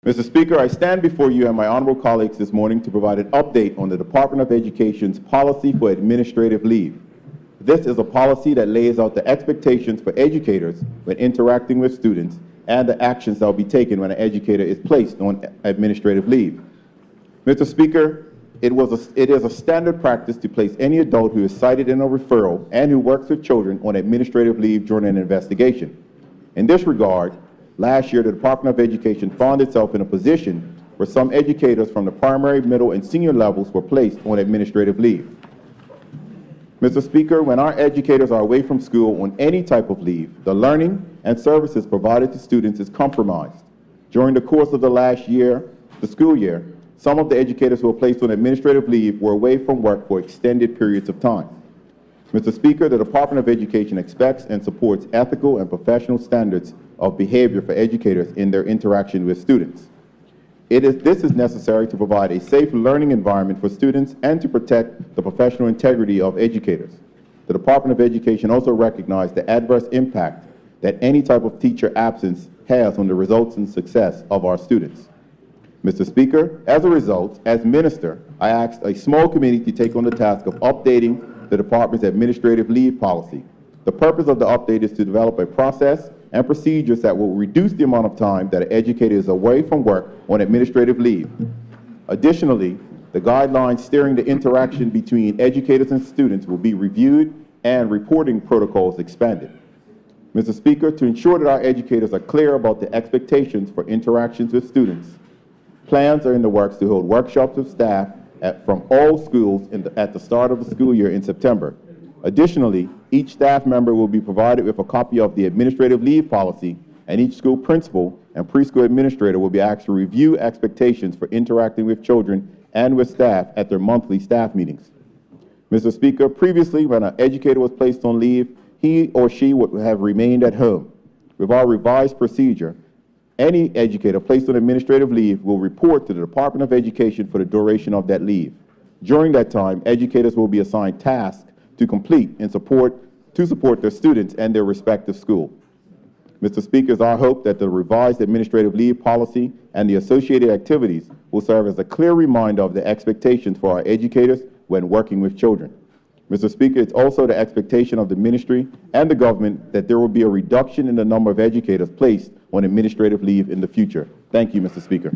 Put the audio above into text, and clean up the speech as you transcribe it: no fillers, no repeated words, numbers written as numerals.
Mr. Speaker, I stand before you and my honorable colleagues this morning to provide an update on the Department of Education's policy for administrative leave. This is a policy that lays out the expectations for educators when interacting with students and the actions that will be taken when an educator is placed on administrative leave. Mr. Speaker, it is a standard practice to place any adult who is cited in a referral and who works with children on administrative leave during an investigation. In this regard, last year the Department of Education found itself in a position where some educators from the primary, middle, and senior levels were placed on administrative leave. Mr. Speaker, when our educators are away from school on any type of leave, the learning and services provided to students is compromised. During the course of the school year, some of the educators who were placed on administrative leave were away from work for extended periods of time. Mr. Speaker, the Department of Education expects and supports ethical and professional standards of behavior for educators in their interaction with students. This is necessary to provide a safe learning environment for students and to protect the professional integrity of educators. The Department of Education also recognizes the adverse impact that any type of teacher absence has on the results and success of our students. Mr. Speaker, as a result, as Minister, I asked a small committee to take on the task of updating the Department's administrative leave policy. The purpose of the update is to develop a process and procedures that will reduce the amount of time that an educator is away from work on administrative leave. Additionally, the guidelines steering the interaction between educators and students will be reviewed and reporting protocols expanded. Mr. Speaker, to ensure that our educators are clear about the expectations for interactions with students, plans are in the works to hold workshops with staff from all schools at the start of the school year in September. Additionally, each staff member will be provided with a copy of the administrative leave policy, and each school principal and preschool administrator will be asked to review expectations for interacting with children and with staff at their monthly staff meetings. Mr. Speaker, previously when an educator was placed on leave, he or she would have remained at home. With our revised procedure, any educator placed on administrative leave will report to the Department of Education for the duration of that leave. During that time, educators will be assigned tasks to complete and to support their students and their respective school. Mr. Speaker, it's our hope that the revised administrative leave policy and the associated activities will serve as a clear reminder of the expectations for our educators when working with children. Mr. Speaker, it's also the expectation of the ministry and the government that there will be a reduction in the number of educators placed on administrative leave in the future. Thank you, Mr. Speaker.